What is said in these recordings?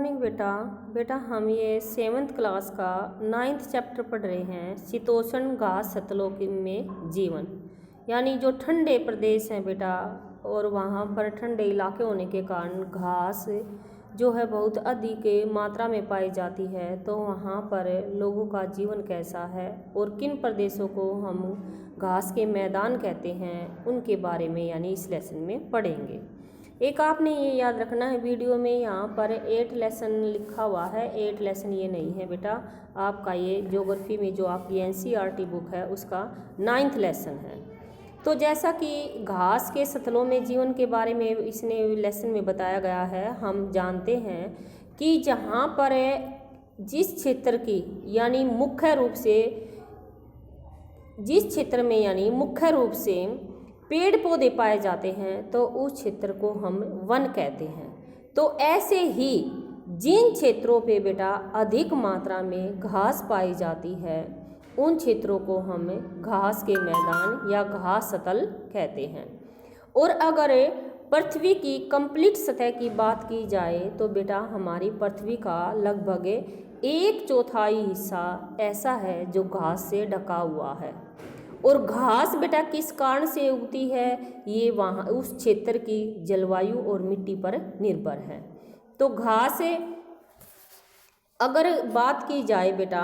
Morning बेटा। बेटा हम ये 7th क्लास का 9th चैप्टर पढ़ रहे हैं, शीतोष्ण घास सतलों में जीवन। यानी जो ठंडे प्रदेश हैं बेटा, और वहाँ पर ठंडे इलाके होने के कारण घास जो है बहुत अधिक मात्रा में पाई जाती है। तो वहाँ पर लोगों का जीवन कैसा है और किन प्रदेशों को हम घास के मैदान कहते हैं, उनके बारे में यानी इस लेसन में पढ़ेंगे। एक आपने ये याद रखना है, वीडियो में यहाँ पर 8 लेसन लिखा हुआ है। 8 लेसन ये नहीं है बेटा, आपका ये ज्योग्राफी में जो आपकी NCERT बुक है उसका 9th लेसन है। तो जैसा कि घास के सतलों में जीवन के बारे में इसने लेसन में बताया गया है, हम जानते हैं कि जहाँ पर जिस क्षेत्र की यानी मुख्य रूप से जिस क्षेत्र में यानी मुख्य रूप से पेड़ पौधे पाए जाते हैं तो उस क्षेत्र को हम वन कहते हैं। तो ऐसे ही जिन क्षेत्रों पे बेटा अधिक मात्रा में घास पाई जाती है उन क्षेत्रों को हम घास के मैदान या घास सतल कहते हैं। और अगर पृथ्वी की कंप्लीट सतह की बात की जाए तो बेटा हमारी पृथ्वी का लगभग 1/4 हिस्सा ऐसा है जो घास से ढका हुआ है। और घास बेटा किस कारण से उगती है, ये वहाँ उस क्षेत्र की जलवायु और मिट्टी पर निर्भर है। तो घास अगर बात की जाए बेटा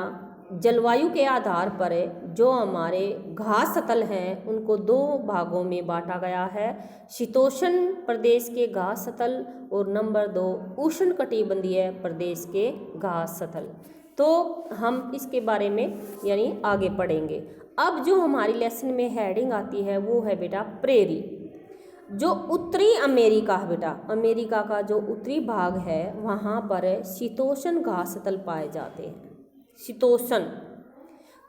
जलवायु के आधार पर जो हमारे घास सतल हैं उनको 2 भागों में बांटा गया है, शीतोष्ण प्रदेश के घास सतल और नंबर 2 उष्णकटिबंधीय प्रदेश के घास सतल। तो हम इसके बारे में यानी आगे पढ़ेंगे। अब जो हमारी लेसन में हेडिंग आती है वो है बेटा प्रेरी। जो उत्तरी अमेरिका है बेटा, अमेरिका का जो उत्तरी भाग है वहाँ पर शीतोष्ण घास सतल पाए जाते हैं। शीतोष्ण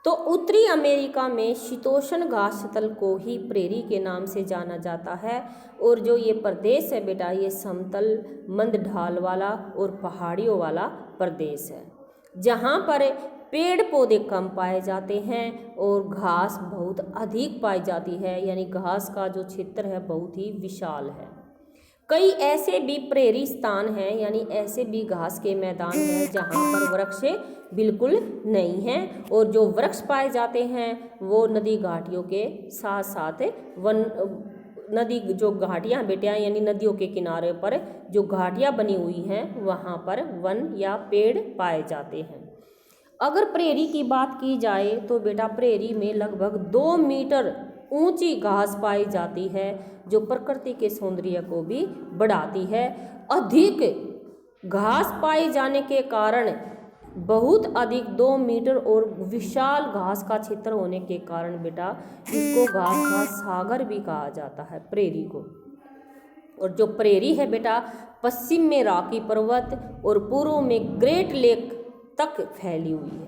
तो उत्तरी अमेरिका में शीतोष्ण घास सतल को ही प्रेरी के नाम से जाना जाता है। और जो ये प्रदेश है बेटा ये समतल मंद ढाल वाला और पहाड़ियों वाला प्रदेश है, जहाँ पर पेड़ पौधे कम पाए जाते हैं और घास बहुत अधिक पाई जाती है। यानी घास का जो क्षेत्र है बहुत ही विशाल है। कई ऐसे भी प्रेरी स्थान हैं यानी ऐसे भी घास के मैदान हैं जहाँ पर वृक्ष बिल्कुल नहीं हैं, और जो वृक्ष पाए जाते हैं वो नदी घाटियों के साथ साथ वन नदी जो घाटियाँ बेटियाँ यानी नदियों के किनारे पर जो घाटियाँ बनी हुई हैं वहाँ पर वन या पेड़ पाए जाते हैं। अगर प्रेरी की बात की जाए तो बेटा प्रेरी में लगभग 2 मीटर ऊंची घास पाई जाती है जो प्रकृति के सौंदर्य को भी बढ़ाती है। अधिक घास पाए जाने के कारण बहुत अधिक 2 मीटर और विशाल घास का क्षेत्र होने के कारण बेटा इसको घास का सागर भी कहा जाता है प्रेरी को। और जो प्रेरी है बेटा पश्चिम में रॉकी पर्वत और पूर्व में ग्रेट लेक तक फैली हुई है।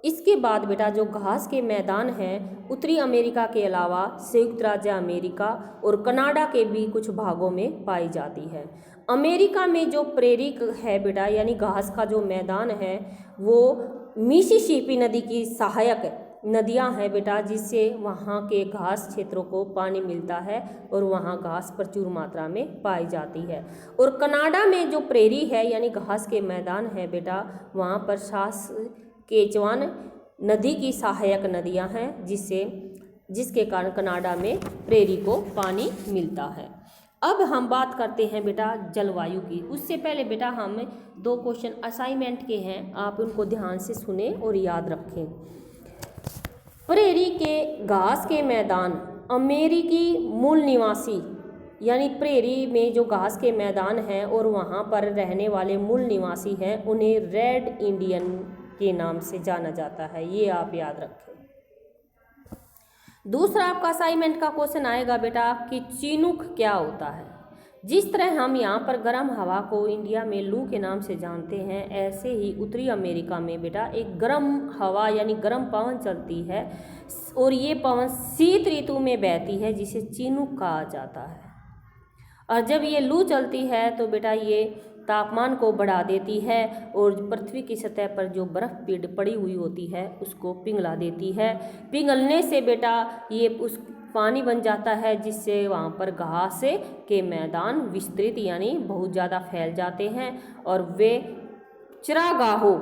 इसके बाद बेटा जो घास के मैदान हैं उत्तरी अमेरिका के अलावा संयुक्त राज्य अमेरिका और कनाडा के भी कुछ भागों में पाई जाती है। अमेरिका में जो प्रेरी है बेटा यानी घास का जो मैदान है वो मिसिसिपी नदी की सहायक नदियां हैं बेटा, जिससे वहाँ के घास क्षेत्रों को पानी मिलता है और वहाँ घास प्रचुर मात्रा में पाई जाती है। और कनाडा में जो प्रेरी है यानी घास के मैदान है बेटा वहाँ पर सास्केचुआन नदी की सहायक नदियाँ हैं जिसके कारण कनाडा में प्रेरी को पानी मिलता है। अब हम बात करते हैं बेटा जलवायु की। उससे पहले बेटा हम 2 क्वेश्चन असाइनमेंट के हैं, आप उनको ध्यान से सुने और याद रखें। प्रेरी के घास के मैदान अमेरिकी मूल निवासी यानी प्रेरी में जो घास के मैदान हैं और वहाँ पर रहने वाले मूल निवासी हैं उन्हें रेड इंडियन के नाम से जाना जाता है, ये आप याद रखें। दूसरा आपका असाइनमेंट का क्वेश्चन आएगा बेटा कि चिनूक क्या होता है। जिस तरह हम यहाँ पर गर्म हवा को इंडिया में लू के नाम से जानते हैं, ऐसे ही उत्तरी अमेरिका में बेटा एक गर्म हवा यानी गर्म पवन चलती है और ये पवन शीत ऋतु में बहती है जिसे चिनूक कहा जाता है। और जब ये लू चलती है तो बेटा ये तापमान को बढ़ा देती है और पृथ्वी की सतह पर जो बर्फ़ पड़ी हुई होती है उसको पिघला देती है। पिघलने से बेटा ये उस पानी बन जाता है, जिससे वहाँ पर घास के मैदान विस्तृत यानी बहुत ज़्यादा फैल जाते हैं और वे चरागाहों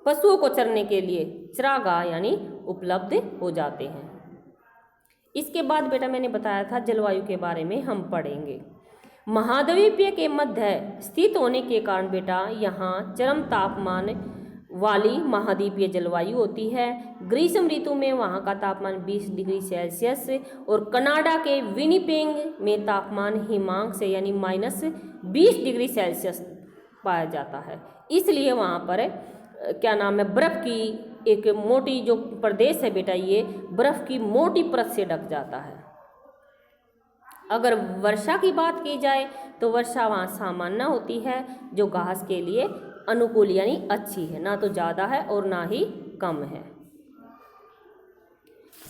पशुओं को चरने के लिए चरागाह यानी उपलब्ध हो जाते हैं। इसके बाद बेटा मैंने बताया था जलवायु के बारे में हम पढ़ेंगे। महाद्वीपीय के मध्य स्थित होने के कारण बेटा यहाँ चरम तापमान वाली महाद्वीपीय जलवायु होती है। ग्रीष्म ऋतु में वहाँ का तापमान 20 डिग्री सेल्सियस और कनाडा के विनिपेग में तापमान हिमांक से यानी -20 डिग्री सेल्सियस पाया जाता है। इसलिए वहाँ पर क्या नाम है, बर्फ़ की एक मोटी जो प्रदेश है बेटा, ये बर्फ़ की मोटी परत से ढक जाता है। अगर वर्षा की बात की जाए तो वर्षा वहाँ सामान्य होती है, जो घास के लिए अनुकूल यानी अच्छी है, ना तो ज़्यादा है और ना ही कम है।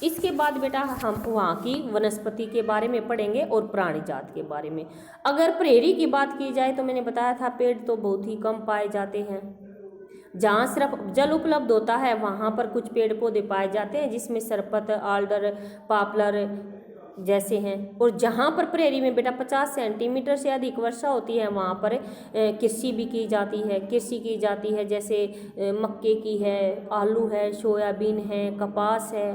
इसके बाद बेटा हम वहाँ की वनस्पति के बारे में पढ़ेंगे और प्राणी जात के बारे में। अगर प्रेरी की बात की जाए तो मैंने बताया था पेड़ तो बहुत ही कम पाए जाते हैं। जहाँ सिर्फ जल उपलब्ध होता है वहाँ पर कुछ पेड़ पौधे पाए जाते हैं, जिसमें सरपत, आल्डर, पॉपुलर जैसे हैं। और जहाँ पर प्रेरी में बेटा 50 सेंटीमीटर से अधिक वर्षा होती है वहाँ पर कृषि भी की जाती है। कृषि की जाती है जैसे मक्के की है, आलू है, सोयाबीन है, कपास है,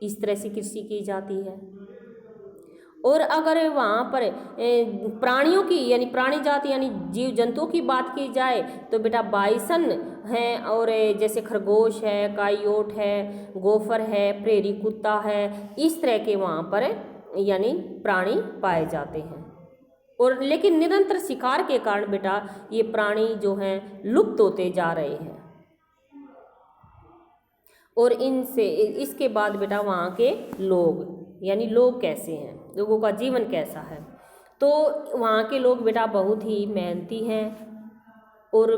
इस तरह से कृषि की जाती है। और अगर वहाँ पर प्राणियों की यानी प्राणी जाति यानी जीव जंतुओं की बात की जाए तो बेटा बाइसन है और जैसे खरगोश है, काइयोट है, गोफर है, प्रेरी कुत्ता है, इस तरह के वहाँ पर यानी प्राणी पाए जाते हैं। और लेकिन निरंतर शिकार के कारण बेटा ये प्राणी जो हैं लुप्त होते जा रहे हैं। और इनसे इसके बाद बेटा वहाँ के लोग यानी लोग कैसे हैं, लोगों का जीवन कैसा है, तो वहाँ के लोग बेटा बहुत ही मेहनती हैं और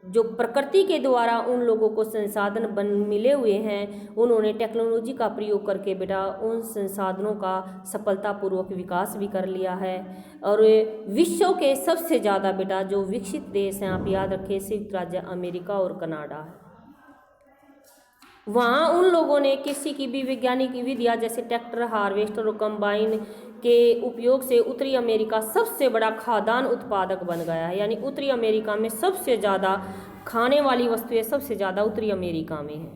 जो प्रकृति के द्वारा उन लोगों को संसाधन मिले हुए हैं, उन्होंने टेक्नोलॉजी का प्रयोग करके बेटा उन संसाधनों का सफलतापूर्वक विकास भी कर लिया है। और विश्व के सबसे ज़्यादा बेटा जो विकसित देश हैं, आप याद रखें, संयुक्त राज्य अमेरिका और कनाडा है। वहाँ उन लोगों ने कृषि की भी वैज्ञानिक विधियाँ जैसे ट्रैक्टर, हार्वेस्टर और कंबाइन के उपयोग से उत्तरी अमेरिका सबसे बड़ा खाद्यान्न उत्पादक बन गया है। यानी उत्तरी अमेरिका में सबसे ज़्यादा खाने वाली वस्तुएं सबसे ज़्यादा उत्तरी अमेरिका में है।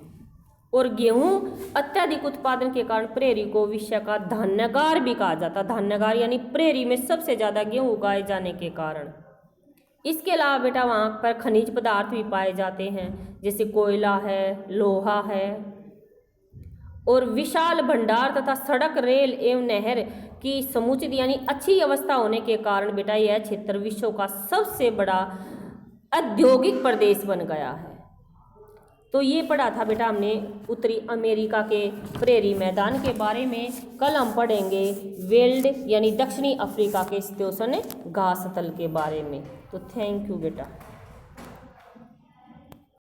और गेहूँ अत्यधिक उत्पादन के कारण प्रेरी को विश्व का धान्यागार भी कहा जाता है। धान्यागार यानी प्रेरी में सबसे ज़्यादा गेहूँ उगाए जाने के कारण। इसके अलावा बेटा वहाँ पर खनिज पदार्थ भी पाए जाते हैं जैसे कोयला है, लोहा है और विशाल भंडार तथा सड़क, रेल एवं नहर की समुचित यानी अच्छी अवस्था होने के कारण बेटा यह क्षेत्र विश्व का सबसे बड़ा औद्योगिक प्रदेश बन गया है। तो ये पढ़ा था बेटा हमने उत्तरी अमेरिका के प्रेरी मैदान के बारे में। कल हम पढ़ेंगे वेल्ड यानी दक्षिणी अफ्रीका के शीतोष्ण घास तल के बारे में। तो थैंक यू बेटा।